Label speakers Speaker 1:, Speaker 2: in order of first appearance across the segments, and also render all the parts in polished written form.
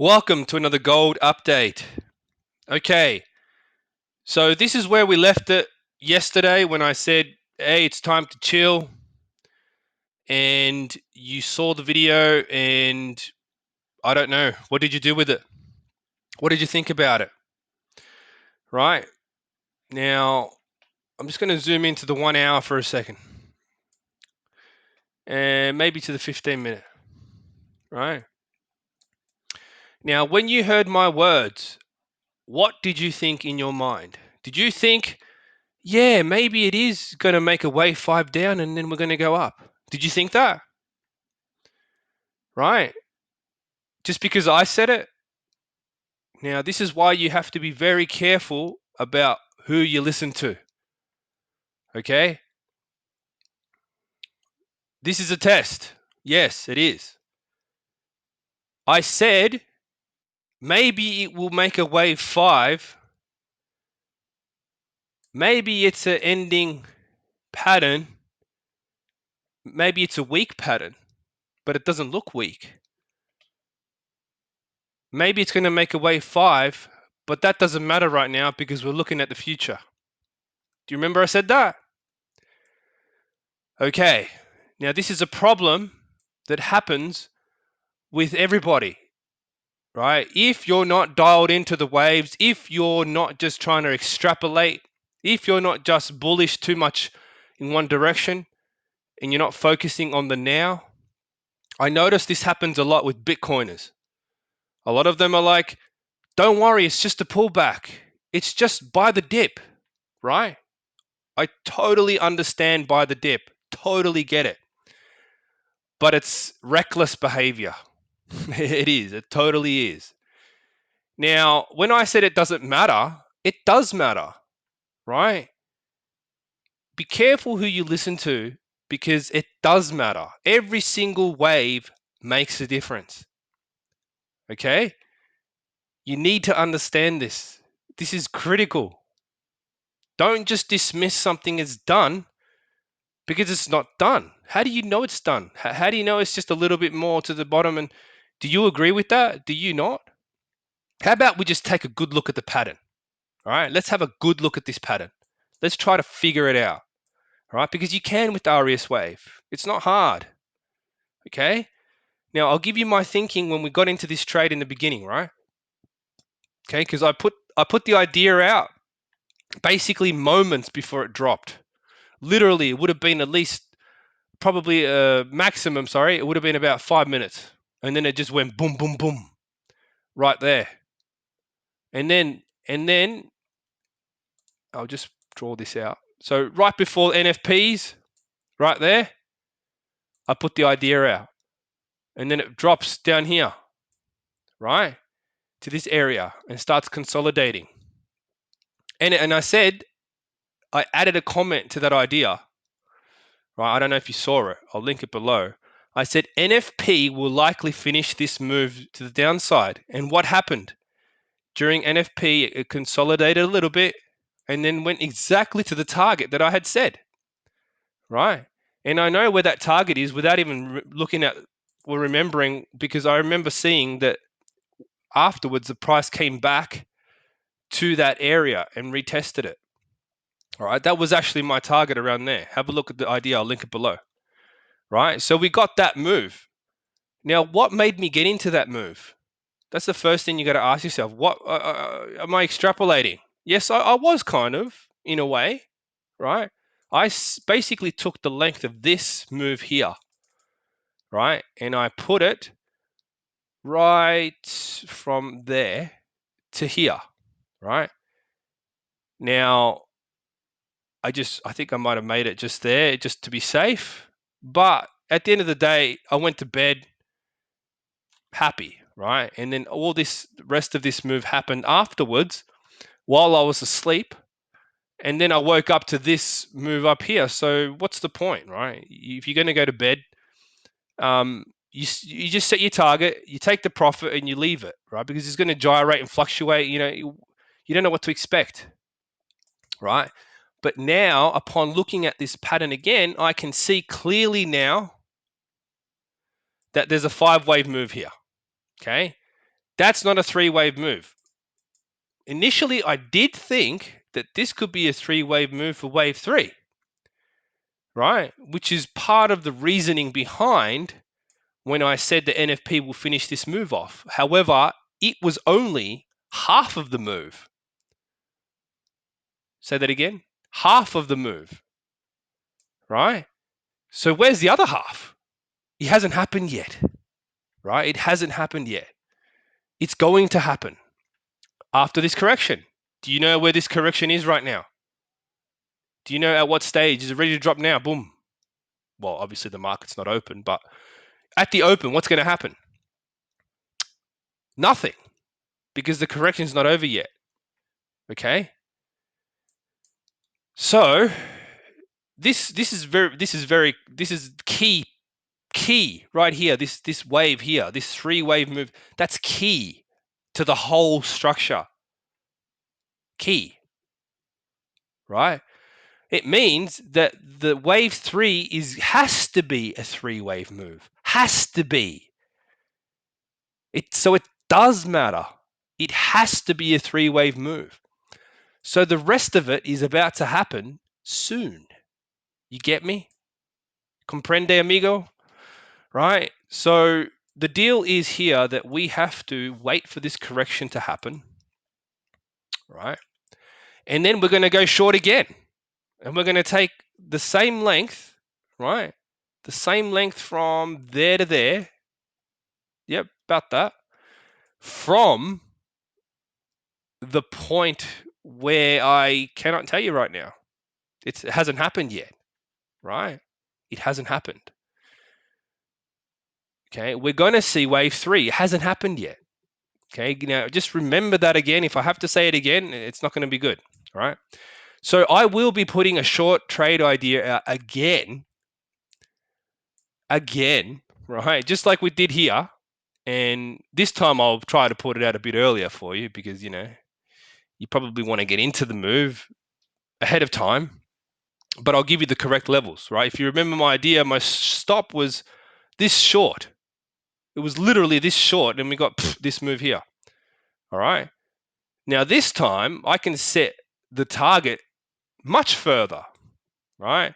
Speaker 1: Welcome to another gold update. Okay, so this is where we left it yesterday when I said, hey, it's time to chill. And you saw the video, and I don't know, what did you do with it? What did you think about it? Right? Now, I'm just going to zoom into the 1 hour for a second, and maybe to the 15-minute. Right? Now, when you heard my words, what did you think in your mind? Did you think, yeah, maybe it is going to make a wave 5 down and then we're going to go up? Did you think that? Right? Just because I said it? Now, this is why you have to be very careful about who you listen to. Okay? This is a test. Yes, it is. I said maybe it will make a wave 5. Maybe it's an ending pattern. Maybe it's a weak pattern, but it doesn't look weak. Maybe it's going to make a wave 5, but that doesn't matter right now because we're looking at the future. Do you remember I said that? Okay, now this is a problem that happens with everybody, right? If you're not dialed into the waves, if you're not just trying to extrapolate, if you're not just bullish too much in one direction and you're not focusing on the now, I notice this happens a lot with Bitcoiners. A lot of them are like, don't worry, it's just a pullback. It's just buy the dip, right? I totally understand buy the dip, totally get it. But it's reckless behavior. It is, it totally is. Now, when I said it doesn't matter, it does matter, right? Be careful who you listen to because it does matter. Every single wave makes a difference. Okay? You need to understand this. This is critical. Don't just dismiss something as done because it's not done. How do you know it's done? How do you know it's just a little bit more to the bottom? And do you agree with that? Do you not? How about we just take a good look at the pattern? All right, let's have a good look at this pattern. Let's try to figure it out. All right, because you can with the RES wave. It's not hard. Okay. Now I'll give you my thinking when we got into this trade in the beginning, right? Okay, because I put the idea out basically moments before it dropped. Literally, it would have been at least probably maximum. Sorry, it would have been about 5 minutes, and then it just went boom, boom, boom, right there. And then I'll just draw this out. So right before NFPs, right there, I put the idea out. And then it drops down here, right, to this area and starts consolidating. And I said, I added a comment to that idea, right? I don't know if you saw it. I'll link it below. I said NFP will likely finish this move to the downside. And what happened? During NFP, it consolidated a little bit and then went exactly to the target that I had said, right? And I know where that target is without even looking at or remembering, because I remember seeing that afterwards the price came back to that area and retested it. All right, that was actually my target around there. Have a look at the idea. I'll link it below. Right, so we got that move. Now, what made me get into that move? That's the first thing you got to ask yourself. What am I extrapolating? Yes, I was kind of, in a way, right? I basically took the length of this move here, right? And I put it right from there to here, right? Now, I think I might have made it just there just to be safe. But at the end of the day, I went to bed happy, right? And then all this rest of this move happened afterwards while I was asleep. And then I woke up to this move up here. So what's the point, right? If you're going to go to bed, you just set your target, you take the profit and you leave it, right? Because it's going to gyrate and fluctuate. You don't know what to expect, right? But now, upon looking at this pattern again, I can see clearly now that there's a 5-wave move here, okay? That's not a three-wave move. Initially, I did think that this could be a three-wave move for wave 3, right? Which is part of the reasoning behind when I said the NFP will finish this move off. However, it was only half of the move. Say that again. Half of the move, right? So where's the other half? It hasn't happened yet, right? It hasn't happened yet. It's going to happen after this correction. Do you know where this correction is right now? Do you know at what stage? Is it ready to drop now? Boom. Well, obviously the market's not open, but at the open, what's going to happen? Nothing, because the correction's not over yet. Okay? So this is key right here. This wave here, this three-wave move, that's key to the whole structure. Key, right? It means that the wave 3 has to be a three-wave move. Has to be. So it does matter. It has to be a three-wave move. So the rest of it is about to happen soon. You get me? Comprende, amigo? Right? So the deal is here that we have to wait for this correction to happen, right? And then we're going to go short again. And we're going to take the same length, right? The same length from there to there. Yep, about that. From the point where I cannot tell you right now. It hasn't happened yet, right? It hasn't happened. Okay, we're going to see wave 3. It hasn't happened yet. Okay, now just remember that again. If I have to say it again, it's not going to be good, all right? So I will be putting a short trade idea out again, right? Just like we did here. And this time I'll try to put it out a bit earlier for you because, you probably want to get into the move ahead of time. But I'll give you the correct levels, right? If you remember my idea, my stop was this short. It was literally this short, and we got this move here. All right. Now this time I can set the target much further, right?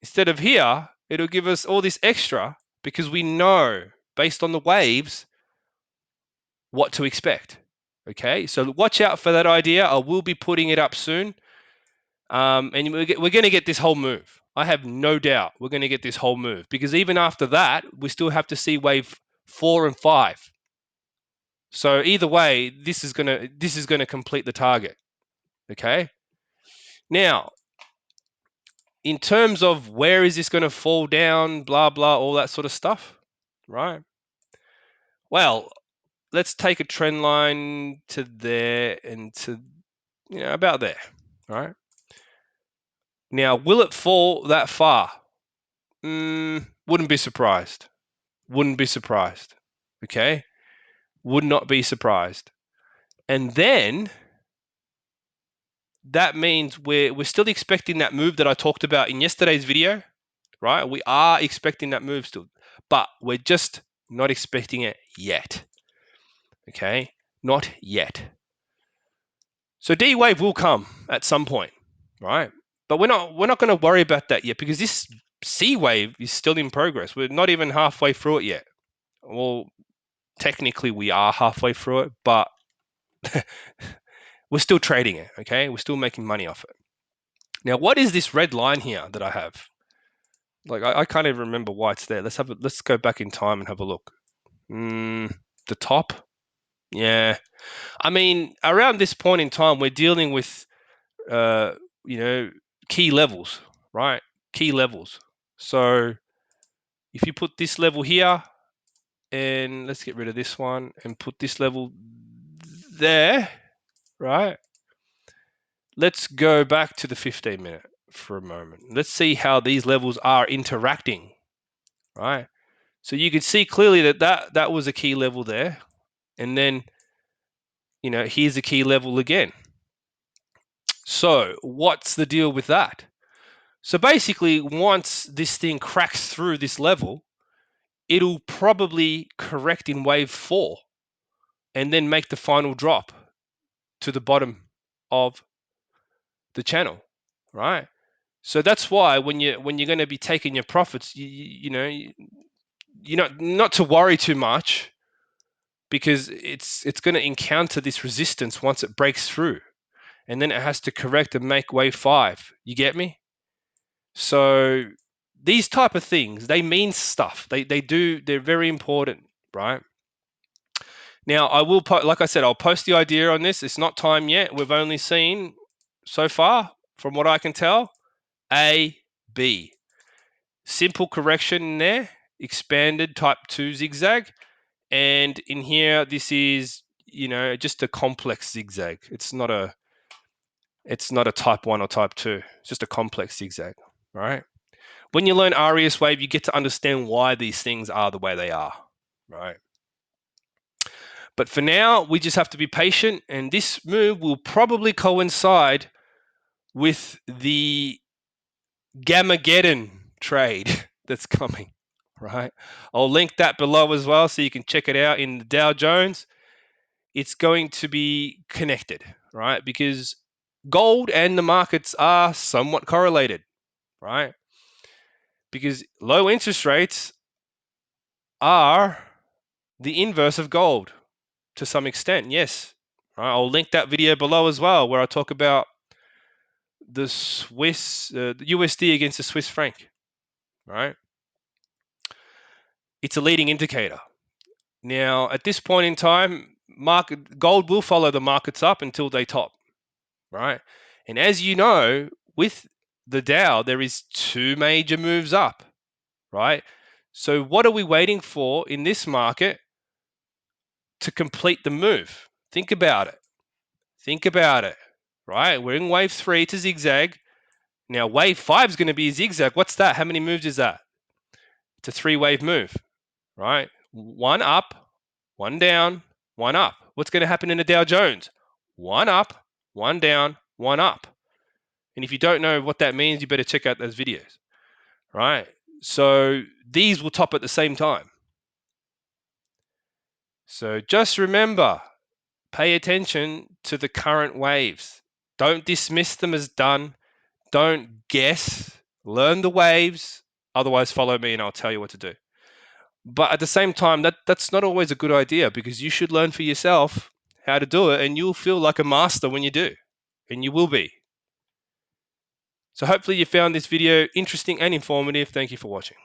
Speaker 1: Instead of here, it'll give us all this extra because we know based on the waves what to expect. Okay, so watch out for that idea. I will be putting it up soon. And we're going to get this whole move. I have no doubt we're going to get this whole move because even after that, we still have to see wave 4 and 5. So either way, this is going to complete the target. Okay. Now, in terms of where is this going to fall down, blah blah, all that sort of stuff, right? Well, let's take a trend line to there and to about there, right? Now, will it fall that far? Wouldn't be surprised. Wouldn't be surprised. Okay? Would not be surprised. And then that means we're still expecting that move that I talked about in yesterday's video, right? We are expecting that move still, but we're just not expecting it yet. Okay? Not yet. So D wave will come at some point, right? But we're not going to worry about that yet because this C wave is still in progress. We're not even halfway through it yet. Well, technically we are halfway through it, but we're still trading it, okay? We're still making money off it. Now, what is this red line here that I have? Like, I can't even remember why it's there. Let's go back in time and have a look. The top? Yeah. I mean, around this point in time, we're dealing with, key levels, right? Key levels. So if you put this level here, and let's get rid of this one and put this level there, right? Let's go back to the 15-minute for a moment. Let's see how these levels are interacting, right? So you can see clearly that was a key level there. And then, here's a key level again. So what's the deal with that? So basically, once this thing cracks through this level, it'll probably correct in wave 4. and then make the final drop to the bottom of the channel, right? So that's why when you're going to be taking your profits, you know, you're not to worry too much, because it's going to encounter this resistance once it breaks through, and then it has to correct and make wave 5. You get me? So these type of things, they mean stuff. They're very important, right? Now I will like I said, I'll post the idea on this. It's not time yet. We've only seen so far, from what I can tell, A, B. Simple correction in there, expanded type 2 zigzag, and in here this is, just a complex zigzag. It's not a type 1 or type 2. It's just a complex zigzag, right? When you learn Arias wave, you get to understand why these things are the way they are, right? But for now, we just have to be patient, and this move will probably coincide with the Gamageddon trade that's coming, right? I'll link that below as well so you can check it out in the Dow Jones. It's going to be connected, right? Because gold and the markets are somewhat correlated, right? Because low interest rates are the inverse of gold to some extent, yes. Right, I'll link that video below as well, where I talk about the the USD against the Swiss franc, right? It's a leading indicator. Now, at this point in time, gold will follow the markets up until they top, right? And as you know, with the Dow, there is 2 major moves up, right? So what are we waiting for in this market to complete the move? Think about it. Think about it, right? We're in wave 3 to zigzag. Now, wave 5 is going to be a zigzag. What's that? How many moves is that? It's a 3-wave move, right? 1 up, 1 down, 1 up. What's going to happen in the Dow Jones? 1 up, 1 down, 1 up. And if you don't know what that means, you better check out those videos, right? So these will top at the same time. So just remember, pay attention to the current waves. Don't dismiss them as done. Don't guess. Learn the waves. Otherwise, follow me and I'll tell you what to do. But at the same time, that's not always a good idea, because you should learn for yourself how to do it, and you'll feel like a master when you do, and you will be. So hopefully you found this video interesting and informative. Thank you for watching.